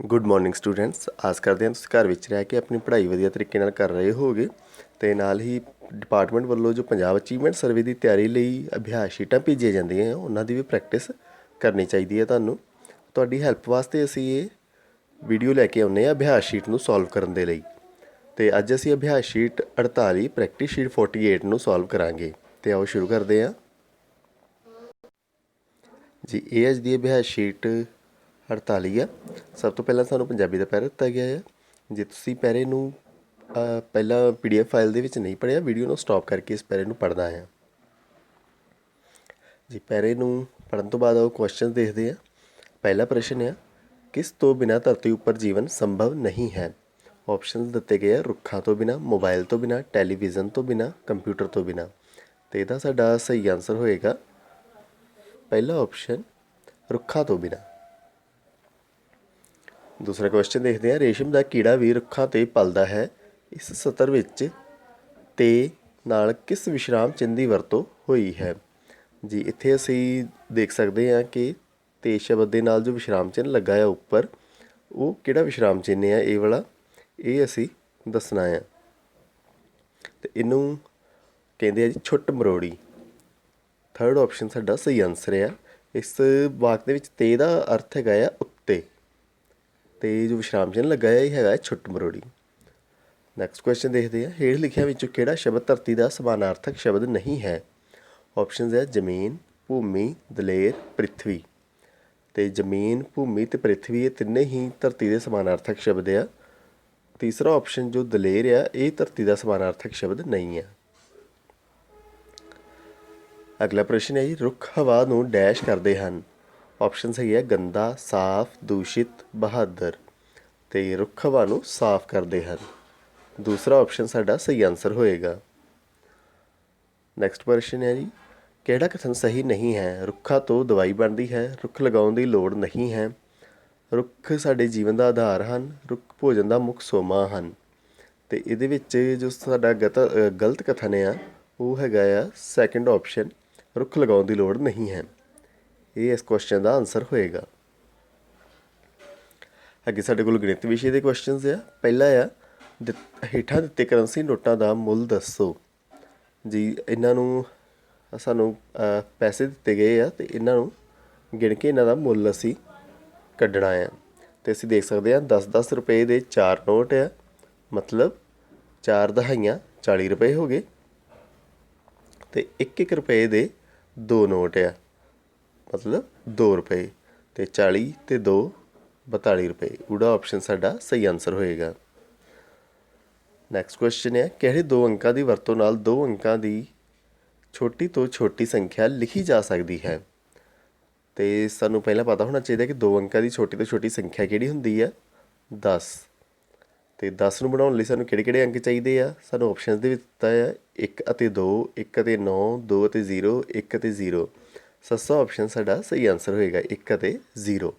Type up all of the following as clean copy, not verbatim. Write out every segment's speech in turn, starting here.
Good morning students. ਆਸ ਕਰਦੇ ਹਾਂ ਤੁਸੀਂ ਘਰ ਵਿੱਚ ਰਹਿ ਕੇ ਆਪਣੀ ਪੜ੍ਹਾਈ ਵਧੀਆ ਤਰੀਕੇ ਨਾਲ ਕਰ ਰਹੇ ਹੋਗੇ ਅਤੇ ਨਾਲ ਹੀ ਡਿਪਾਰਟਮੈਂਟ ਵੱਲੋਂ ਜੋ ਪੰਜਾਬ ਅਚੀਵਮੈਂਟ ਸਰਵੇ ਦੀ ਤਿਆਰੀ ਲਈ ਅਭਿਆਸ ਸ਼ੀਟਾਂ ਭੇਜੀਆਂ ਜਾਂਦੀਆਂ ਉਹਨਾਂ ਦੀ ਵੀ ਪ੍ਰੈਕਟਿਸ ਕਰਨੀ ਚਾਹੀਦੀ ਹੈ। ਤੁਹਾਡੀ ਹੈਲਪ ਵਾਸਤੇ ਅਸੀਂ ਇਹ ਵੀਡੀਓ ਲੈ ਕੇ ਆਉਂਦੇ ਹਾਂ ਅਭਿਆਸ ਸ਼ੀਟ ਨੂੰ ਸੋਲਵ ਕਰਨ ਦੇ ਲਈ। ਅਤੇ ਅੱਜ ਅਸੀਂ ਅਭਿਆਸ ਸ਼ੀਟ 48 ਪ੍ਰੈਕਟਿਸ ਸ਼ੀਟ 48 ਨੂੰ ਸੋਲਵ ਕਰਾਂਗੇ। ਅਤੇ ਆਓ ਸ਼ੁਰੂ ਕਰਦੇ ਹਾਂ ਜੀ। ਇਹ ਅੱਜ ਦੀ ਅਭਿਆਸ ਸ਼ੀਟ 48 ਆ। ਸਭ ਤੋਂ ਪਹਿਲਾਂ ਸਾਨੂੰ ਪੰਜਾਬੀ ਦਾ ਪੈਰਾ ਦਿੱਤਾ ਗਿਆ ਹੈ। ਜੇ ਤੁਸੀਂ ਪੈਰੇ ਨੂੰ ਪਹਿਲਾਂ PDF ਫਾਈਲ ਦੇ ਵਿੱਚ ਨਹੀਂ ਪੜ੍ਹਿਆ, ਵੀਡੀਓ ਨੂੰ ਸਟਾਪ ਕਰਕੇ ਇਸ ਪੈਰੇ ਨੂੰ ਪੜ੍ਹਨਾ ਹੈ ਜੀ। ਪੈਰੇ ਨੂੰ ਪੜ੍ਹਨ ਤੋਂ ਬਾਅਦ ਉਹ ਕੁਐਸਚਨ ਦੇਖਦੇ ਹਾਂ। ਪਹਿਲਾ ਪ੍ਰਸ਼ਨ ਆ, ਕਿਸ ਤੋਂ ਬਿਨਾਂ ਧਰਤੀ ਉੱਪਰ ਜੀਵਨ ਸੰਭਵ ਨਹੀਂ ਹੈ। ਆਪਸ਼ਨ ਦਿੱਤੇ ਗਏ ਆ, ਰੁੱਖਾਂ ਤੋਂ ਬਿਨਾਂ, ਮੋਬਾਈਲ ਤੋਂ ਬਿਨਾਂ, ਟੈਲੀਵਿਜ਼ਨ ਤੋਂ ਬਿਨਾਂ, ਕੰਪਿਊਟਰ ਤੋਂ ਬਿਨਾਂ। ਅਤੇ ਇਹਦਾ ਸਾਡਾ ਸਹੀ ਆਨਸਰ ਹੋਏਗਾ ਪਹਿਲਾ ਆਪਸ਼ਨ, ਰੁੱਖਾਂ ਤੋਂ ਬਿਨਾਂ। ਦੂਸਰਾ ਕੁਐਸਚਨ ਦੇਖਦੇ ਹਾਂ, ਰੇਸ਼ਮ ਦਾ ਕੀੜਾ ਵੀ ਰੁੱਖਾਂ 'ਤੇ ਪਲਦਾ ਹੈ। ਇਸ ਸਤਰ ਵਿੱਚ 'ਤੇ ਨਾਲ ਕਿਸ ਵਿਸ਼ਰਾਮ ਚਿੰਨ੍ਹ ਦੀ ਵਰਤੋਂ ਹੋਈ ਹੈ ਜੀ। ਇੱਥੇ ਅਸੀਂ ਦੇਖ ਸਕਦੇ ਹਾਂ ਕਿ 'ਤੇ ਸ਼ਬਦ ਦੇ ਨਾਲ ਜੋ ਵਿਸ਼ਰਾਮ ਚਿੰਨ੍ਹ ਲੱਗਾ ਆ ਉੱਪਰ, ਉਹ ਕਿਹੜਾ ਵਿਸ਼ਰਾਮ ਚਿੰਨ੍ਹ ਹੈ ਇਹ ਵਾਲਾ, ਇਹ ਅਸੀਂ ਦੱਸਣਾ ਆ। ਅਤੇ ਇਹਨੂੰ ਕਹਿੰਦੇ ਆ ਜੀ ਛੁੱਟ ਮਰੋੜੀ। ਥਰਡ ਆਪਸ਼ਨ ਸਾਡਾ ਸਹੀ ਆਨਸਰ ਆ। ਇਸ ਵਾਕ ਦੇ ਵਿੱਚ 'ਤੇ ਦਾ ਅਰਥ ਹੈਗਾ ਆ ਉੱਤੇ, ਅਤੇ ਜੋ ਵਿਸ਼ਰਾਮ ਚਿੰਨ੍ਹ ਲੱਗਾ ਹੈ ਇਹ ਹੈਗਾ ਛੁੱਟ ਮਰੋੜੀ। ਨੈਕਸਟ ਕੁਐਸਚਨ ਦੇਖਦੇ ਹਾਂ, ਹੇਠ ਲਿਖਿਆਂ ਵਿੱਚੋਂ ਕਿਹੜਾ ਸ਼ਬਦ ਧਰਤੀ ਦਾ ਸਮਾਨਾਰਥਕ ਸ਼ਬਦ ਨਹੀਂ ਹੈ। ਆਪਸ਼ਨਸ ਹੈ ਜ਼ਮੀਨ, ਭੂਮੀ, ਦਲੇਰ, ਪ੍ਰਿਥਵੀ। ਅਤੇ ਜ਼ਮੀਨ, ਭੂਮੀ ਅਤੇ ਪ੍ਰਿਥਵੀ ਇਹ ਤਿੰਨੇ ਹੀ ਧਰਤੀ ਦੇ ਸਮਾਨਾਰਥਕ ਸ਼ਬਦ ਆ। ਤੀਸਰਾ ਆਪਸ਼ਨ ਜੋ ਦਲੇਰ ਆ ਇਹ ਧਰਤੀ ਦਾ ਸਮਾਨਾਰਥਕ ਸ਼ਬਦ ਨਹੀਂ ਆ। ਅਗਲਾ ਪ੍ਰਸ਼ਨ ਹੈ ਜੀ, ਰੁੱਖ ਹਵਾ ਨੂੰ ਡੈਸ਼ ਕਰਦੇ ਹਨ। ਆਪਸ਼ਨ ਸਹੀ ਹੈ ਗੰਦਾ, ਸਾਫ਼, ਦੂਸ਼ਿਤ, ਬਹਾਦਰ। ਅਤੇ ਰੁੱਖ ਹਵਾ ਨੂੰ ਸਾਫ਼ ਕਰਦੇ ਹਨ। ਦੂਸਰਾ ਆਪਸ਼ਨ ਸਾਡਾ ਸਹੀ ਆਨਸਰ ਹੋਏਗਾ। ਨੈਕਸਟ ਪ੍ਰਸ਼ਨ ਹੈ ਜੀ, ਕਿਹੜਾ ਕਥਨ ਸਹੀ ਨਹੀਂ ਹੈ। ਰੁੱਖਾਂ ਤੋਂ ਦਵਾਈ ਬਣਦੀ ਹੈ, ਰੁੱਖ ਲਗਾਉਣ ਦੀ ਲੋੜ ਨਹੀਂ ਹੈ, ਰੁੱਖ ਸਾਡੇ ਜੀਵਨ ਦਾ ਆਧਾਰ ਹਨ, ਰੁੱਖ ਭੋਜਨ ਦਾ ਮੁੱਖ ਸੋਮਾ ਹਨ। ਅਤੇ ਇਹਦੇ ਵਿੱਚ ਜੋ ਸਾਡਾ ਗਲਤ ਕਥਨ ਆ ਉਹ ਹੈਗਾ ਆ ਸੈਕਿੰਡ ਆਪਸ਼ਨ, ਰੁੱਖ ਲਗਾਉਣ ਦੀ ਲੋੜ ਨਹੀਂ ਹੈ। ਇਹ ਇਸ ਕੁਐਸਚਨ ਦਾ ਆਨਸਰ ਹੋਏਗਾ। ਅੱਗੇ ਸਾਡੇ ਕੋਲ ਗਣਿਤ ਵਿਸ਼ੇ ਦੇ ਕੁਐਸਚਨਸ ਆ। ਪਹਿਲਾ ਆ, ਹੇਠਾਂ ਦਿੱਤੇ ਕਰੰਸੀ ਨੋਟਾਂ ਦਾ ਮੁੱਲ ਦੱਸੋ ਜੀ। ਇਹਨਾਂ ਨੂੰ ਸਾਨੂੰ ਪੈਸੇ ਦਿੱਤੇ ਗਏ ਆ ਅਤੇ ਇਹਨਾਂ ਨੂੰ ਗਿਣ ਕੇ ਇਹਨਾਂ ਦਾ ਮੁੱਲ ਅਸੀਂ ਕੱਢਣਾ ਆ। ਅਤੇ ਅਸੀਂ ਦੇਖ ਸਕਦੇ ਹਾਂ 10-10 ਰੁਪਏ ਦੇ 4 ਨੋਟ ਆ, ਮਤਲਬ 4 ਦਹਾਈਆਂ 40 ਰੁਪਏ ਹੋ ਗਏ। ਅਤੇ 1-1 ਰੁਪਏ ਦੇ 2 ਨੋਟ ਆ, ਮਤਲਬ 2 ਰੁਪਏ। ਅਤੇ 40 ਅਤੇ 2 42 ਰੁਪਏ। ਉਹਦਾ ਆਪਸ਼ਨ ਸਾਡਾ ਸਹੀ ਆਨਸਰ ਹੋਏਗਾ। ਨੈਕਸਟ ਕੁਐਸਚਨ ਹੈ, ਕਿਹੜੇ 2 ਅੰਕਾਂ ਦੀ ਵਰਤੋਂ ਨਾਲ 2 ਅੰਕਾਂ ਦੀ ਛੋਟੀ ਤੋਂ ਛੋਟੀ ਸੰਖਿਆ ਲਿਖੀ ਜਾ ਸਕਦੀ ਹੈ। ਅਤੇ ਸਾਨੂੰ ਪਹਿਲਾਂ ਪਤਾ ਹੋਣਾ ਚਾਹੀਦਾ ਕਿ 2 ਅੰਕਾਂ ਦੀ ਛੋਟੀ ਤੋਂ ਛੋਟੀ ਸੰਖਿਆ ਕਿਹੜੀ ਹੁੰਦੀ ਹੈ, 10। ਅਤੇ 10 ਨੂੰ ਬਣਾਉਣ ਲਈ ਸਾਨੂੰ ਕਿਹੜੇ ਅੰਕ ਚਾਹੀਦੇ ਆ। ਸਾਨੂੰ ਆਪਸ਼ਨ ਦੇ ਵਿੱਚ ਦਿੱਤਾ ਹੈ 1 ਅਤੇ 2, 1 ਅਤੇ 9, 2 ਅਤੇ 0, 1 ਅਤੇ 0। ਸੱਸਾ ਆਪਸ਼ਨ ਸਾਡਾ ਸਹੀ ਆਨਸਰ ਹੋਏਗਾ 1 ਅਤੇ 0।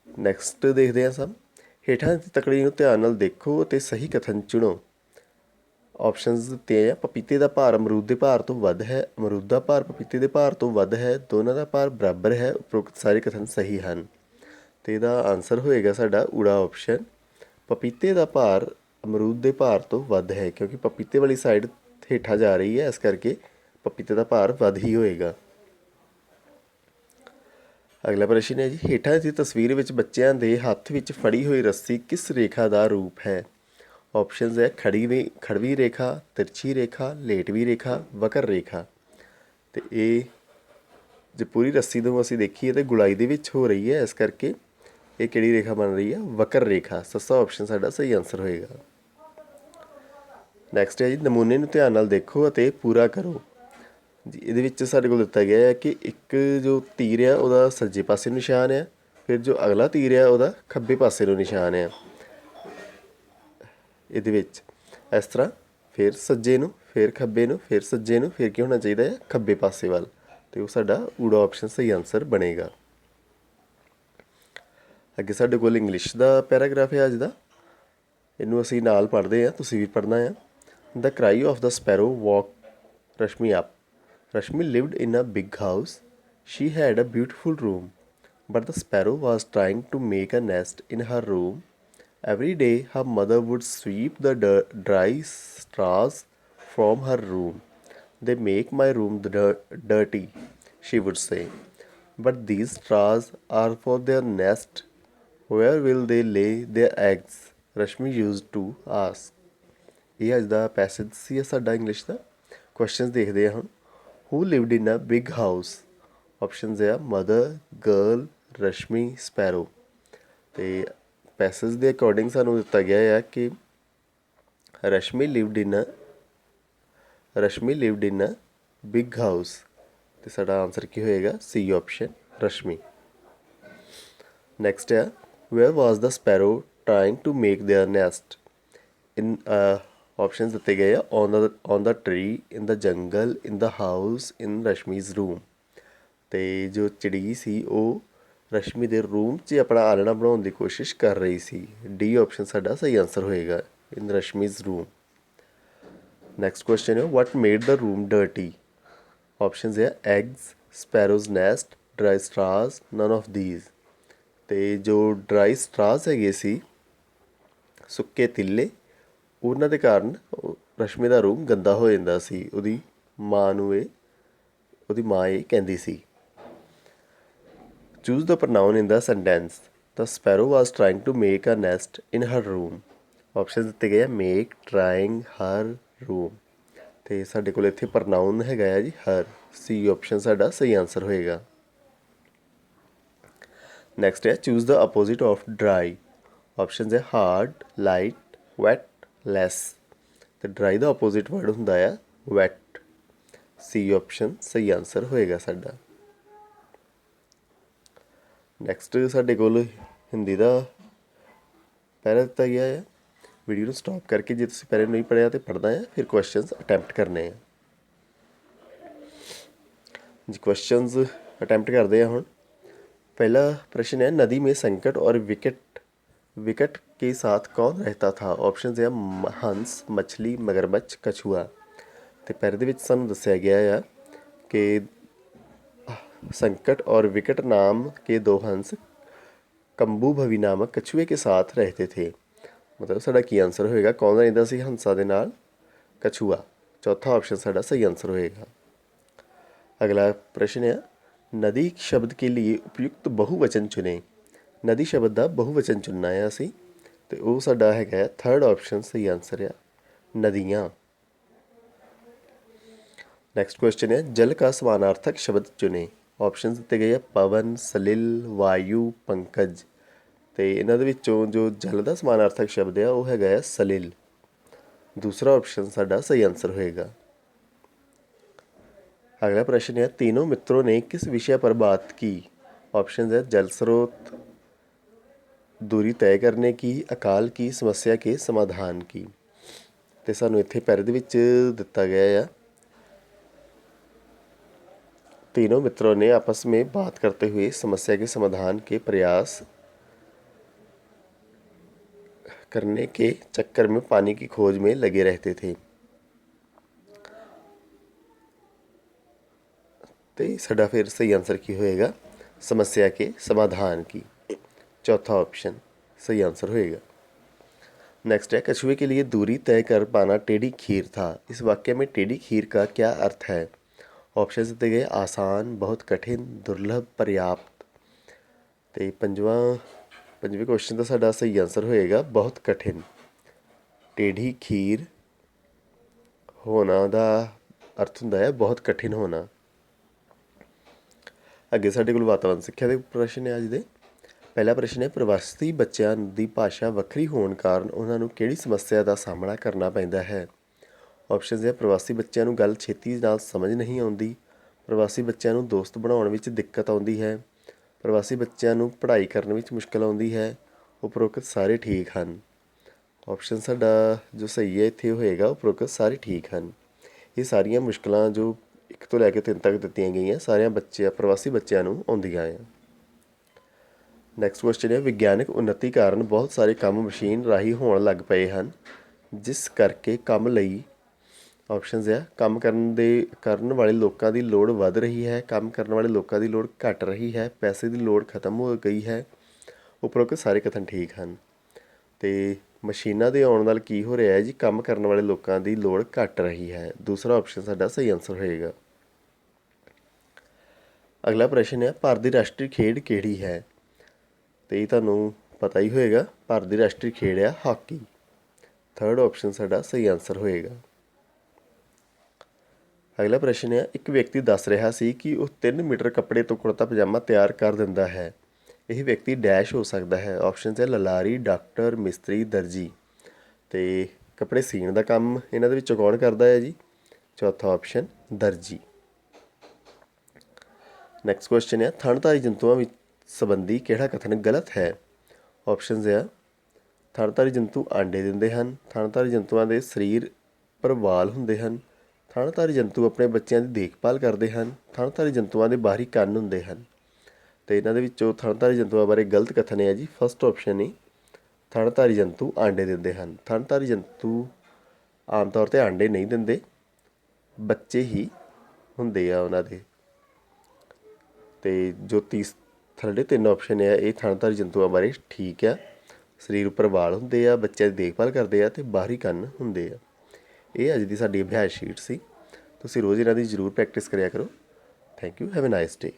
ਨੈਕਸਟ ਦੇਖਦੇ ਹਾਂ ਸਭ, ਹੇਠਾਂ ਦੀ ਤਕੜੀ ਨੂੰ ਧਿਆਨ ਨਾਲ ਦੇਖੋ ਅਤੇ ਸਹੀ ਕਥਨ ਚੁਣੋ। ਆਪਸ਼ਨਸ ਦਿੱਤੇ ਆ, ਪਪੀਤੇ ਦਾ ਭਾਰ ਅਮਰੂਦ ਦੇ ਭਾਰ ਤੋਂ ਵੱਧ ਹੈ, ਅਮਰੂਦ ਦਾ ਭਾਰ ਪਪੀਤੇ ਦੇ ਭਾਰ ਤੋਂ ਵੱਧ ਹੈ, ਦੋਨਾਂ ਦਾ ਭਾਰ ਬਰਾਬਰ ਹੈ। ਉਪਰੋਕਤ ਸਾਰੇ ਕਥਨ ਸਹੀ ਹਨ। ਅਤੇ ਇਹਦਾ ਆਨਸਰ ਹੋਏਗਾ ਸਾਡਾ ਊੜਾ ਆਪਸ਼ਨ, ਪਪੀਤੇ ਦਾ ਭਾਰ ਅਮਰੂਦ ਦੇ ਭਾਰ ਤੋਂ ਵੱਧ ਹੈ, ਕਿਉਂਕਿ ਪਪੀਤੇ ਵਾਲੀ ਸਾਈਡ ਹੇਠਾਂ ਜਾ ਰਹੀ ਹੈ, ਇਸ ਕਰਕੇ ਪਪੀਤੇ ਦਾ ਭਾਰ ਵੱਧ ਹੀ ਹੋਏਗਾ। ਅਗਲਾ ਪ੍ਰਸ਼ਨ ਹੈ ਜੀ, ਹੇਠਾਂ ਦੀ ਤਸਵੀਰ ਵਿੱਚ ਬੱਚਿਆਂ ਦੇ ਹੱਥ ਵਿੱਚ ਫੜੀ ਹੋਈ ਰੱਸੀ ਕਿਸ ਰੇਖਾ ਦਾ ਰੂਪ ਹੈ। ਆਪਸ਼ਨਸ ਹੈ ਖੜਵੀ ਰੇਖਾ, ਤਿਰਛੀ ਰੇਖਾ, ਲੇਟਵੀ ਰੇਖਾ, ਵਕਰ ਰੇਖਾ। ਅਤੇ ਇਹ ਜੇ ਪੂਰੀ ਰੱਸੀ ਨੂੰ ਅਸੀਂ ਦੇਖੀਏ ਤਾਂ ਗੁਲਾਈ ਦੇ ਵਿੱਚ ਹੋ ਰਹੀ ਹੈ, ਇਸ ਕਰਕੇ ਇਹ ਕਿਹੜੀ ਰੇਖਾ ਬਣ ਰਹੀ ਹੈ, ਵਕਰ ਰੇਖਾ। ਸੱਸਾ ਆਪਸ਼ਨ ਸਾਡਾ ਸਹੀ ਆਨਸਰ ਹੋਏਗਾ। ਨੈਕਸਟ ਹੈ ਜੀ, ਨਮੂਨੇ ਨੂੰ ਧਿਆਨ ਨਾਲ ਦੇਖੋ ਅਤੇ ਪੂਰਾ ਕਰੋ ਜੀ। ਇਹਦੇ ਵਿੱਚ ਸਾਡੇ ਕੋਲ ਦਿੱਤਾ ਗਿਆ ਹੈ ਕਿ ਇੱਕ ਜੋ ਤੀਰ ਆ ਉਹਦਾ ਸੱਜੇ ਪਾਸੇ ਨੂੰ ਨਿਸ਼ਾਨ ਆ, ਫਿਰ ਜੋ ਅਗਲਾ ਤੀਰ ਆ ਉਹਦਾ ਖੱਬੇ ਪਾਸੇ ਨੂੰ ਨਿਸ਼ਾਨ ਆ। ਇਹਦੇ ਵਿੱਚ ਇਸ ਤਰ੍ਹਾਂ ਫਿਰ ਸੱਜੇ ਨੂੰ, ਫਿਰ ਖੱਬੇ ਨੂੰ, ਫਿਰ ਸੱਜੇ ਨੂੰ, ਫਿਰ ਕੀ ਹੋਣਾ ਚਾਹੀਦਾ ਹੈ, ਖੱਬੇ ਪਾਸੇ ਵੱਲ। ਅਤੇ ਉਹ ਸਾਡਾ ਊੜਾ ਆਪਸ਼ਨ ਸਹੀ ਆਨਸਰ ਬਣੇਗਾ। ਅੱਗੇ ਸਾਡੇ ਕੋਲ ਇੰਗਲਿਸ਼ ਦਾ ਪੈਰਾਗ੍ਰਾਫ ਹੈ ਅੱਜ ਦਾ, ਇਹਨੂੰ ਅਸੀਂ ਨਾਲ ਪੜ੍ਹਦੇ ਹਾਂ, ਤੁਸੀਂ ਵੀ ਪੜ੍ਹਨਾ ਆ। ਦ ਕਰਾਈ of the sparrow walk Rashmi up. Rashmi lived in a big house. She had a beautiful room. But the sparrow was trying to make a nest in her room. Every day, her mother would sweep the dry straws from her room. They make my room dirty, she would say. But these straws are for their nest. Where will they lay their eggs? Rashmi used to ask. ਇਹ ਅੱਜ ਦਾ passage ਸੀ ਸਾਡਾ English ਦਾ। Questions ਦੇਖਦੇ ਹਾਂ ਹੁਣ। Who lived in a big house? Options ਆ mother, girl, Rashmi, sparrow. ਅਤੇ passage ਦੇ according ਸਾਨੂੰ ਦਿੱਤਾ ਗਿਆ ਆ ਕਿ Rashmi lived in a big house. ਅਤੇ ਸਾਡਾ ਆਨਸਰ ਕੀ ਹੋਏਗਾ? C option, Rashmi. ਨੈਕਸਟ ਆ where was the sparrow trying to make their nest? ਇਨ ਆਪਸ਼ਨਸ ਦਿੱਤੇ ਗਏ ਆ ਔਨ ਦਾ ਟਰੀ, ਇਨ ਦਾ ਜੰਗਲ, ਇਨ ਦਾ ਹਾਊਸ, ਇਨ ਰਸ਼ਮੀਜ਼ ਰੂਮ। ਅਤੇ ਜੋ ਚਿੜੀ ਸੀ ਉਹ ਰਸ਼ਮੀ ਦੇ ਰੂਮ 'ਚ ਆਪਣਾ ਆਲਣਾ ਬਣਾਉਣ ਦੀ ਕੋਸ਼ਿਸ਼ ਕਰ ਰਹੀ ਸੀ। ਡੀ ਆਪਸ਼ਨ ਸਾਡਾ ਸਹੀ ਆਨਸਰ ਹੋਏਗਾ, in Rashmi's room. Next question ਹੈ what made the room dirty? Options ਹੈ eggs, sparrow's nest, dry straws, none of these. ਅਤੇ ਜੋ ਡਰਾਈ ਸਟਰਾਜ਼ ਹੈਗੇ ਸੀ, ਸੁੱਕੇ ਤਿੱਲੇ, ਉਹਨਾਂ ਦੇ ਕਾਰਨ ਰਸ਼ਮੀ ਦਾ ਰੂਮ ਗੰਦਾ ਹੋ ਜਾਂਦਾ ਸੀ। ਉਹਦੀ ਮਾਂ ਇਹ ਕਹਿੰਦੀ ਸੀ। Choose the pronoun in the sentence. The sparrow was trying to make a nest in her room. Option ਦਿੱਤੇ ਗਏ ਆ ਮੇਕ, ਟਰਾਈਂਗ, ਹਰ, ਰੂਮ। ਅਤੇ ਸਾਡੇ ਕੋਲ ਇੱਥੇ ਪ੍ਰਨਾਊਨ ਹੈਗਾ ਆ ਜੀ ਹਰ। ਸੀ ਆਪਸ਼ਨ ਸਾਡਾ ਸਹੀ ਆਨਸਰ ਹੋਏਗਾ। ਨੈਕਸਟ ਹੈ choose the opposite of dry. Options ਹੈ ਹਾਰਡ, ਲਾਈਟ, ਵੈਟ, ਲੈਸ। ਅਤੇ ਡਰਾਈ ਦਾ ਅਪੋਜ਼ਿਟ ਵਰਡ ਹੁੰਦਾ ਆ ਵੈਟ। ਸੀ ਆਪਸ਼ਨ ਸਹੀ ਆਨਸਰ ਹੋਏਗਾ ਸਾਡਾ। ਨੈਕਸਟ ਸਾਡੇ ਕੋਲ ਹਿੰਦੀ ਦਾ ਪੈਰਾ ਦਿੱਤਾ ਗਿਆ ਆ। ਵੀਡੀਓ ਨੂੰ ਸਟਾਪ ਕਰਕੇ ਜੇ ਤੁਸੀਂ ਪੈਰੇ ਨਹੀਂ ਪੜ੍ਹਿਆ ਤਾਂ ਪੜ੍ਹਨਾ ਆ, ਫਿਰ ਕੁਐਸਚਨਸ ਅਟੈਂਪਟ ਕਰਨੇ ਆ ਜੀ। ਕੁਐਸਚਨਸ ਅਟੈਂਪਟ ਕਰਦੇ ਆ ਹੁਣ। पहला प्रश्न है नदी में संकट और विकट के साथ कौन रहता था? ऑप्शन है हंस, मछली, मगरमच्छ, कछुआ। तो पैरे ਦੇ ਵਿੱਚ ਸਾਨੂੰ ਦੱਸਿਆ ਗਿਆ ਆ कि संकट और विकट नाम के दो हंस कंबू भवी नामक कछुए के साथ रहते थे। मतलब साਡਾ ਕੀ आंसर होएगा? कौन ਰਹਿੰਦਾ ਸੀ ਹੰਸਾਂ ਦੇ ਨਾਲ? कछुआ। चौथा ऑप्शन साਡਾ सही आंसर होएगा। अगला प्रश्न है नदी शब्द के लिए उपयुक्त बहुवचन चुने। नदी शब्द का बहुवचन चुनना है असी, तो वो साडा हैगा थर्ड ऑप्शन सही आंसर है नदियाँ। नैक्सट क्वेश्चन है जल का समानार्थक शब्द चुने। ऑप्शन दिते गए पवन, सलिल, वायु, पंकज। तो इन्हों दे विचों जो जल का समानार्थक शब्द है वह हैगा सलिल। दूसरा ऑप्शन साडा सही आंसर होएगा। अगला प्रश्न है तीनों मित्रों ने किस विषय पर बात की? ऑप्शन है जल स्रोत, दूरी तय करने की, अकाल की, समस्या के समाधान की। तो सानू इत्थे पैरे दे विच दिता गया है तीनों मित्रों ने आपस में बात करते हुए समस्या के समाधान के प्रयास करने के चक्कर में पानी की खोज में लगे रहते थे। तो साडा फिर सही आंसर की होएगा? समस्या के समाधान की। चौथा ऑप्शन सही आंसर होएगा। नेक्स्ट है कछुए के लिए दूरी तय कर पाना टेढ़ी खीर था। इस वाक्य में टेढ़ी खीर का क्या अर्थ है? ऑप्शन दिए गए आसान, बहुत कठिन, दुर्लभ, पर्याप्त। तो पंजवें क्वेश्चन का साडा सही आंसर होएगा बहुत कठिन। टेढ़ी खीर होना का अर्थ हुंदा है बहुत कठिन होना। ਅੱਗੇ ਸਾਡੇ ਕੋਲ ਵਾਤਾਵਰਨ ਸਿੱਖਿਆ ਦੇ ਪ੍ਰਸ਼ਨ ਹੈ ਅੱਜ ਦੇ। ਪਹਿਲਾ ਪ੍ਰਸ਼ਨ ਹੈ ਪ੍ਰਵਾਸੀ ਬੱਚਿਆਂ ਦੀ ਭਾਸ਼ਾ ਵੱਖਰੀ ਹੋਣ ਕਾਰਨ ਉਹਨਾਂ ਨੂੰ ਕਿਹੜੀ ਸਮੱਸਿਆ ਦਾ ਸਾਹਮਣਾ ਕਰਨਾ ਪੈਂਦਾ ਹੈ? ਆਪਸ਼ਨਸ ਹੈ ਪ੍ਰਵਾਸੀ ਬੱਚਿਆਂ ਨੂੰ ਗੱਲ ਛੇਤੀ ਨਾਲ ਸਮਝ ਨਹੀਂ ਆਉਂਦੀ, ਪ੍ਰਵਾਸੀ ਬੱਚਿਆਂ ਨੂੰ ਦੋਸਤ ਬਣਾਉਣ ਵਿੱਚ ਦਿੱਕਤ ਆਉਂਦੀ ਹੈ, ਪ੍ਰਵਾਸੀ ਬੱਚਿਆਂ ਨੂੰ ਪੜ੍ਹਾਈ ਕਰਨ ਵਿੱਚ ਮੁਸ਼ਕਿਲ ਆਉਂਦੀ ਹੈ, ਉਪਰੋਕਤ ਸਾਰੇ ਠੀਕ ਹਨ। ਆਪਸ਼ਨ ਸਾਡਾ ਜੋ ਸਹੀ ਹੈ ਇੱਥੇ ਹੋਏਗਾ ਉਪਰੋਕਤ ਸਾਰੇ ਠੀਕ ਹਨ। ਇਹ ਸਾਰੀਆਂ ਮੁਸ਼ਕਿਲਾਂ ਜੋ 1 ਤੋਂ ਲੈ ਕੇ 3 ਤੱਕ ਦਿੱਤੀਆਂ ਗਈਆਂ ਸਾਰਿਆਂ ਪ੍ਰਵਾਸੀ ਬੱਚਿਆਂ ਨੂੰ ਆਉਂਦੀਆਂ ਆ। ਨੈਕਸਟ ਕੁਐਸਚਨ ਹੈ ਵਿਗਿਆਨਕ ਉન્નਤੀ ਕਾਰਨ ਬਹੁਤ ਸਾਰੇ ਕੰਮ ਮਸ਼ੀਨ ਰਾਹੀਂ ਹੋਣ ਲੱਗ ਪਏ ਹਨ, ਜਿਸ ਕਰਕੇ ਕੰਮ ਲਈ ਆਪਸ਼ਨਸ ਆ ਕੰਮ ਕਰਨ ਵਾਲੇ ਲੋਕਾਂ ਦੀ ਲੋੜ ਵੱਧ ਰਹੀ ਹੈ, ਕੰਮ ਕਰਨ ਵਾਲੇ ਲੋਕਾਂ ਦੀ ਲੋੜ ਘੱਟ ਰਹੀ ਹੈ, ਪੈਸੇ ਦੀ ਲੋੜ ਖਤਮ ਹੋ ਗਈ ਹੈ। ਉਪਰੋਕਤ ਸਾਰੇ ਕਥਨ ਠੀਕ ਹਨ। ਅਤੇ ਮਸ਼ੀਨਾਂ ਦੇ ਆਉਣ ਨਾਲ ਕੀ ਹੋ ਰਿਹਾ ਹੈ ਜੀ, ਕੰਮ ਕਰਨ ਵਾਲੇ ਲੋਕਾਂ ਦੀ ਲੋੜ ਘੱਟ ਰਹੀ ਹੈ। ਦੂਸਰਾ ਆਪਸ਼ਨ ਸਾਡਾ ਸਹੀ ਆਨਸਰ ਹੋਏਗਾ। ਅਗਲਾ ਪ੍ਰਸ਼ਨ ਹੈ ਭਾਰਤ ਦੀ ਰਾਸ਼ਟਰੀ ਖੇਡ ਕਿਹੜੀ ਹੈ? ਅਤੇ ਇਹ ਤੁਹਾਨੂੰ ਪਤਾ ਹੀ ਹੋਏਗਾ, ਭਾਰਤ ਦੀ ਰਾਸ਼ਟਰੀ ਖੇਡ ਆ ਹਾਕੀ। ਥਰਡ ਆਪਸ਼ਨ ਸਾਡਾ ਸਹੀ ਆਨਸਰ ਹੋਏਗਾ। ਅਗਲਾ ਪ੍ਰਸ਼ਨ ਹੈ ਇੱਕ ਵਿਅਕਤੀ ਦੱਸ ਰਿਹਾ ਸੀ ਕਿ ਉਹ 3 ਮੀਟਰ ਕੱਪੜੇ ਤੋਂ ਕੁੜਤਾ ਪਜਾਮਾ ਤਿਆਰ ਕਰ ਦਿੰਦਾ ਹੈ। ਇਹ ਵਿਅਕਤੀ ਡੈਸ਼ ਹੋ ਸਕਦਾ ਹੈ। ਆਪਸ਼ਨ ਹੈ ਲਲਾਰੀ, ਡਾਕਟਰ, ਮਿਸਤਰੀ, ਦਰਜੀ। ਅਤੇ ਕੱਪੜੇ ਸੀਣ ਦਾ ਕੰਮ ਇਹਨਾਂ ਦੇ ਵਿੱਚੋਂ ਕੌਣ ਕਰਦਾ ਹੈ ਜੀ? ਚੌਥਾ ਆਪਸ਼ਨ ਦਰਜੀ। ਨੈਕਸਟ ਕੁਐਸਚਨ ਹੈ ਥਣਧਾਰੀ ਜੰਤੂਆਂ ਵਿੱਚ ਸੰਬੰਧੀ ਕਿਹੜਾ ਕਥਨ ਗਲਤ ਹੈ? ਆਪਸ਼ਨਸ ਆ ਥਣਧਾਰੀ ਜੰਤੂ ਆਂਡੇ ਦਿੰਦੇ ਹਨ, ਥਣਧਾਰੀ ਜੰਤੂਆਂ ਦੇ ਸਰੀਰ ਪਰ ਵਾਲ ਹੁੰਦੇ ਹਨ, ਥਣਧਾਰੀ ਜੰਤੂ ਆਪਣੇ ਬੱਚਿਆਂ ਦੀ ਦੇਖਭਾਲ ਕਰਦੇ ਹਨ, ਥਣਧਾਰੀ ਜੰਤੂਆਂ ਦੇ ਬਾਹਰੀ ਕੰਨ ਹੁੰਦੇ ਹਨ। ਅਤੇ ਇਹਨਾਂ ਦੇ ਵਿੱਚੋਂ ਥਣਧਾਰੀ ਜੰਤੂਆਂ ਬਾਰੇ ਗਲਤ ਕਥਨ ਹੈ ਜੀ ਫਸਟ ਆਪਸ਼ਨ ਹੀ ਥਣਧਾਰੀ ਜੰਤੂ ਆਂਡੇ ਦਿੰਦੇ ਹਨ। ਥਣਧਾਰੀ ਜੰਤੂ ਆਮ ਤੌਰ 'ਤੇ ਆਂਡੇ ਨਹੀਂ ਦਿੰਦੇ, ਬੱਚੇ ਹੀ ਹੁੰਦੇ ਆ ਉਹਨਾਂ ਦੇ। ਅਤੇ ਜੋ ਥਰਡ 3 ਆਪਸ਼ਨ ਆ ਇਹ ਥਣਧਾਰੀ ਜੰਤੂਆਂ ਬਾਰੇ ਠੀਕ ਆ। ਸਰੀਰ ਉੱਪਰ ਵਾਲ ਹੁੰਦੇ ਆ, ਬੱਚਿਆਂ ਦੀ ਦੇਖਭਾਲ ਕਰਦੇ ਆ ਅਤੇ ਬਾਹਰੀ ਕੰਨ ਹੁੰਦੇ ਆ। ਇਹ ਅੱਜ ਦੀ ਸਾਡੀ ਅਭਿਆਸ ਸ਼ੀਟ ਸੀ। ਤੁਸੀਂ ਰੋਜ਼ ਇਹਨਾਂ ਦੀ ਜ਼ਰੂਰ ਪ੍ਰੈਕਟਿਸ ਕਰਿਆ ਕਰੋ। Thank you, have a nice day.